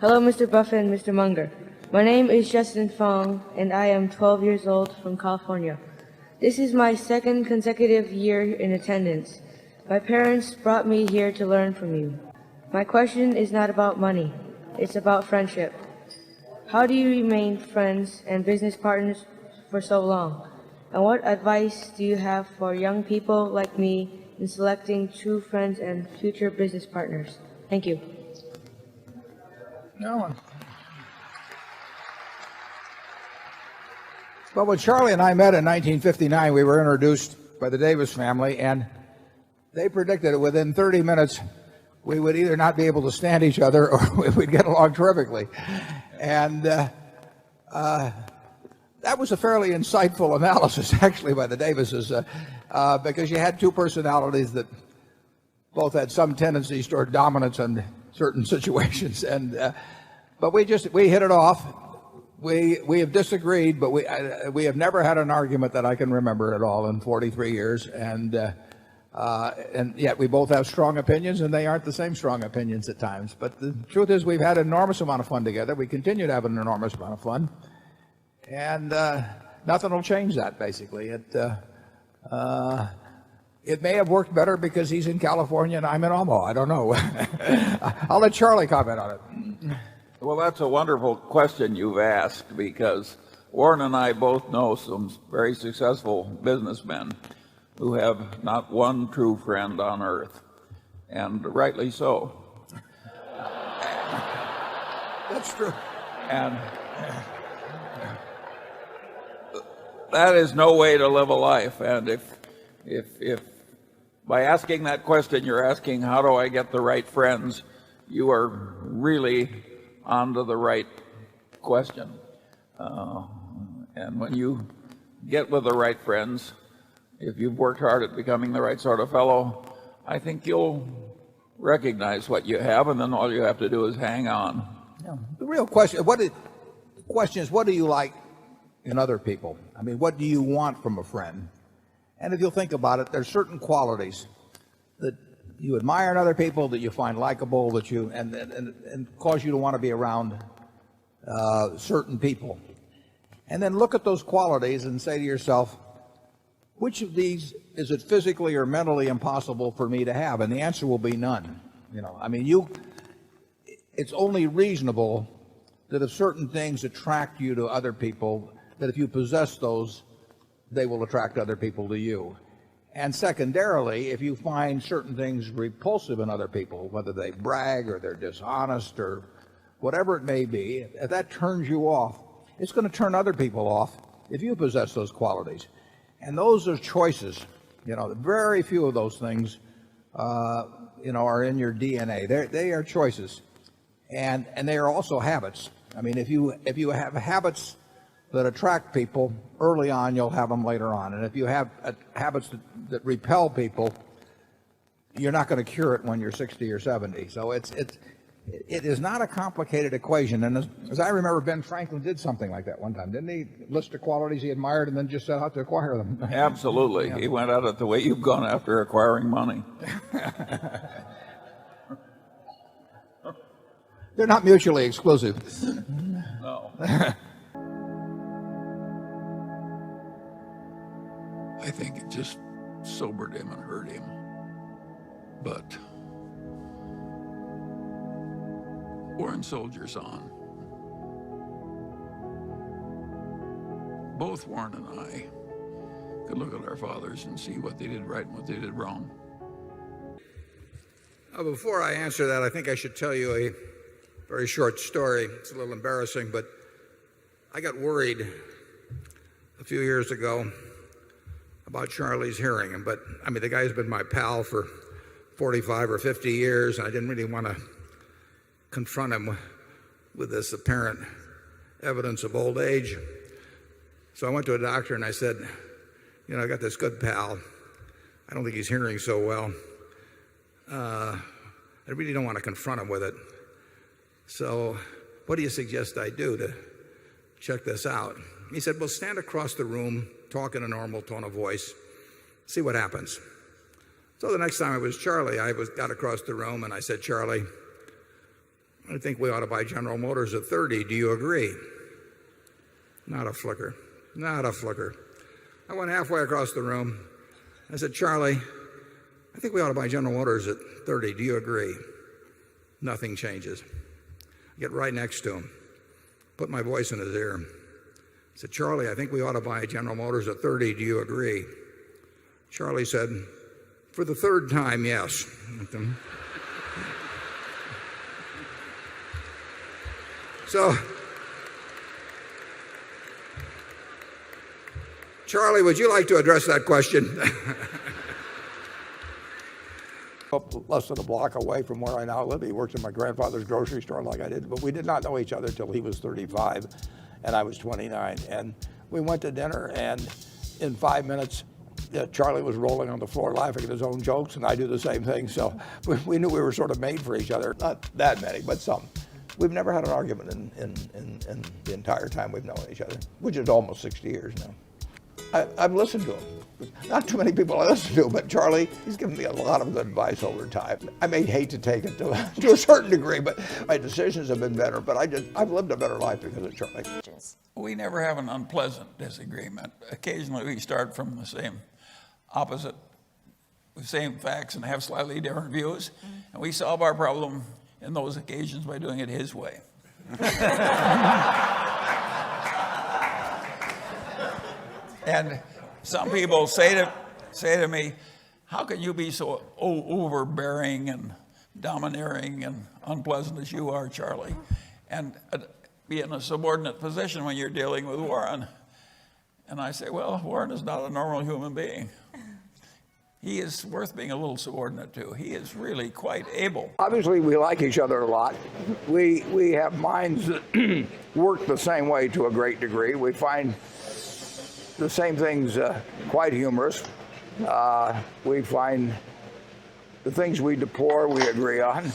Hello, Mr. Buffett and Mr. Munger. My name is Justin Fong, and I am 12 years old from California. This is my second consecutive year in attendance. My parents brought me here to learn from you. My question is not about money. It's about friendship. How do you remain friends and business partners for so long? And what advice do you have for young people like me in selecting true friends and future business partners? Thank you. No. Well, when Charlie and I met in 1959, we were introduced by the Davis family, and they predicted that within 30 minutes we would either not be able to stand each other or we'd get along terrifically. And that was a fairly insightful analysis, actually, by the Davises, because you had two personalities that both had some tendencies toward dominance in certain situations. But we hit it off. We have disagreed, but we have never had an argument that I can remember at all in 43 years. And yet we both have strong opinions, and they aren't the same strong opinions at times. But the truth is, we've had an enormous amount of fun together. We continue to have an enormous amount of fun. And nothing will change that, basically. It may have worked better because he's in California and I'm in Omaha. I don't know. I'll let Charlie comment on it. Well, that's a wonderful question you've asked, because Warren and I both know some very successful businessmen who have not one true friend on earth, and rightly so. That's true. And that is no way to live a life. And if by asking that question you're asking, how do I get the right friends, you are really onto the right question. And when you get with the right friends, if you've worked hard at becoming the right sort of fellow, I think you'll recognize what you have, and then all you have to do is hang on. Yeah. The real question, is, what do you like in other people? I mean, what do you want from a friend? And if you'll think about it, there's certain qualities that you admire in other people, that you find likable, that you and cause you to want to be around certain people. And then look at those qualities and say to yourself, which of these is it physically or mentally impossible for me to have? And the answer will be none. I mean, it's only reasonable that if certain things attract you to other people, that if you possess those, they will attract other people to you. And secondarily, if you find certain things repulsive in other people, whether they brag or they're dishonest or whatever it may be, if that turns you off, it's going to turn other people off if you possess those qualities. And those are choices. Very few of those things, are in your DNA. They are choices, and they are also habits. I mean, if you have habits that attract people early on, you'll have them later on. And if you have habits that repel people, you're not going to cure it when you're 60 or 70. So it is not a complicated equation. And as I remember, Ben Franklin did something like that one time, didn't he? List the qualities he admired and then just set out to acquire them. Absolutely. Yeah. He went at it the way you've gone after acquiring money. They're not mutually exclusive. No. I think it just sobered him and hurt him. But Warren soldiers on. Both Warren and I could look at our fathers and see what they did right and what they did wrong. Before I answer that, I think I should tell you a very short story. It's a little embarrassing, but I got worried a few years ago about Charlie's hearing. But I mean, the guy's been my pal for 45 or 50 years, and I didn't really want to confront him with this apparent evidence of old age. So I went to a doctor and I said, I got this good pal. I don't think he's hearing so well. I really don't want to confront him with it. So what do you suggest I do to check this out? He said, well, stand across the room, talk in a normal tone of voice, see what happens. So the next time it was Charlie, I got across the room and I said, Charlie, I think we ought to buy General Motors at 30. Do you agree? Not a flicker. Not a flicker. I went halfway across the room. I said, Charlie, I think we ought to buy General Motors at 30. Do you agree? Nothing changes. I get right next to him, put my voice in his ear. I said, Charlie, I think we ought to buy General Motors at 30. Do you agree? Charlie said, for the third time, yes. So, Charlie, would you like to address that question? Less than a block away from where I now live. He works in my grandfather's grocery store like I did, but we did not know each other till he was 35 and I was 29. And we went to dinner, and in 5 minutes, Charlie was rolling on the floor laughing at his own jokes, and I do the same thing. So we knew we were sort of made for each other. Not that many, but some. We've never had an argument in the entire time we've known each other, which is almost 60 years now. I've listened to him. Not too many people I listen to, but Charlie, he's given me a lot of good advice over time. I may hate to take it to a certain degree, but my decisions have been better. But I've lived a better life because of Charlie. We never have an unpleasant disagreement. Occasionally we start from the same opposite, the same facts, and have slightly different views. And we solve our problem in those occasions by doing it his way. And some people say to me, how can you be so overbearing and domineering and unpleasant as you are, Charlie, and be in a subordinate position when you're dealing with Warren? And I say, well, Warren is not a normal human being. He is worth being a little subordinate to. He is really quite able. Obviously, we like each other a lot. We have minds that work the same way to a great degree. We find the same things quite humorous. We find the things we deplore, we agree on.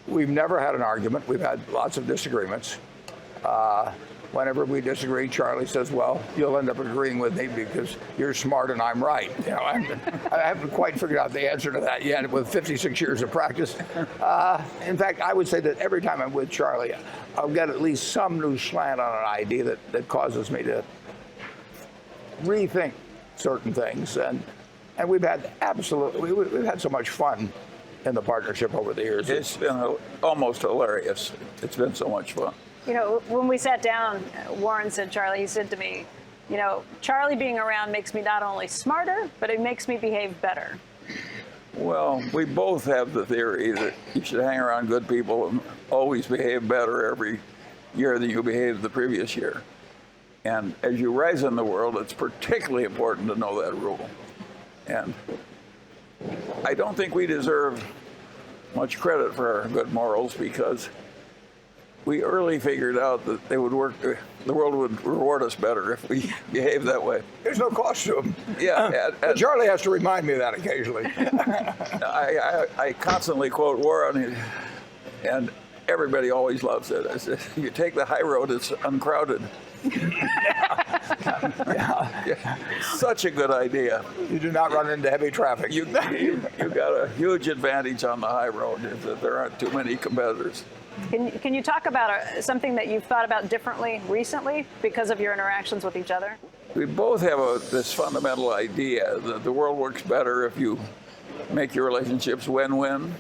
We've never had an argument. We've had lots of disagreements. Whenever we disagree, Charlie says, well, you'll end up agreeing with me because you're smart and I'm right. You know, I haven't quite figured out the answer to that yet with 56 years of practice. In fact, I would say that every time I'm with Charlie, I'll get at least some new slant on an idea that causes me to rethink certain things. And we've had we've had so much fun in the partnership over the years. It's been almost hilarious. It's been so much fun. You know, when we sat down, Warren said, Charlie, he said to me, you know, Charlie being around makes me not only smarter, but it makes me behave better. Well, we both have the theory that you should hang around good people and always behave better every year than you behaved the previous year. And as you rise in the world, it's particularly important to know that rule. And I don't think we deserve much credit for our good morals because we early figured out that they would work. The world would reward us better if we behaved that way. There's no cost to him. Yeah, and Charlie has to remind me of that occasionally. I constantly quote Warren, and everybody always loves it. I said, you take the high road, it's uncrowded. Yeah. Such a good idea. You do not run into heavy traffic. You got a huge advantage on the high road is that there aren't too many competitors. Can you talk about something that you've thought about differently recently because of your interactions with each other? We both have this fundamental idea that the world works better if you make your relationships win-win.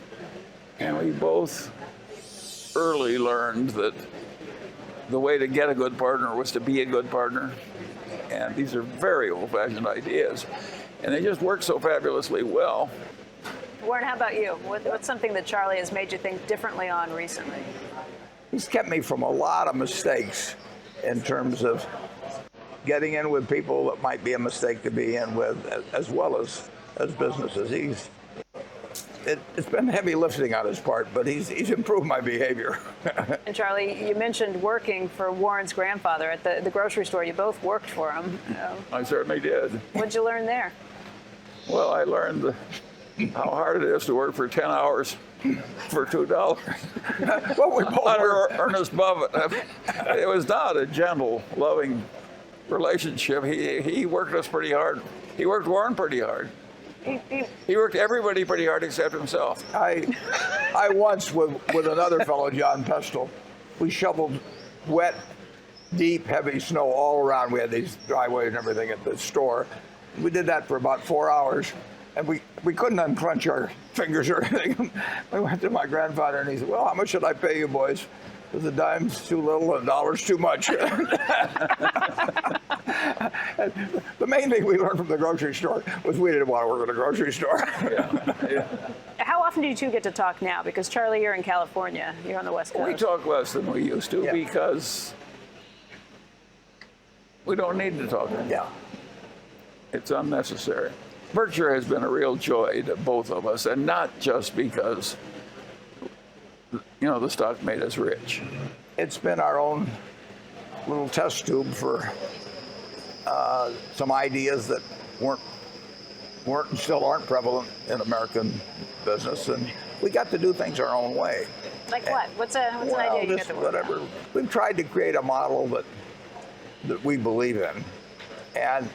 And we both early learned that the way to get a good partner was to be a good partner. And these are very old-fashioned ideas. And they just work so fabulously well. Warren, how about you? What's something that Charlie has made you think differently on recently? He's kept me from a lot of mistakes in terms of getting in with people that might be a mistake to be in with, as well as businesses. It's been heavy lifting on his part, but he's improved my behavior. And Charlie, you mentioned working for Warren's grandfather at the grocery store. You both worked for him. I certainly did. What'd you learn there? Well, I learned how hard it is to work for 10 hours for $2. Well, we both Under Ernest Buffett. It was not a gentle, loving relationship. He worked us pretty hard. He worked Warren pretty hard. He worked everybody pretty hard except himself. I once, with another fellow, John Pestle, we shoveled wet, deep, heavy snow all around. We had these driveways and everything at the store. We did that for about 4 hours, and we couldn't unclench our fingers or anything. We went to my grandfather, and he said, well, how much should I pay you, boys? Because a dime's too little and a dollar's too much. The main thing we learned from the grocery store was we didn't want to work at a grocery store. How often do you two get to talk now? Because Charlie, you're in California. You're on the West Coast. We talk less than we used to Yeah. because we don't need to talk anymore. Yeah. It's unnecessary. Berkshire has been a real joy to both of us, and not just because, the stock made us rich. It's been our own little test tube for some ideas that weren't and still aren't prevalent in American business, and we got to do things our own way. Like what? What's an idea you get to work whatever. on? We've tried to create a model that we believe in, and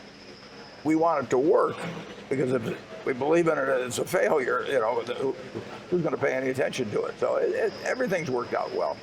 we want it to work, because if we believe in it and it's a failure, who's going to pay any attention to it? So everything's worked out well.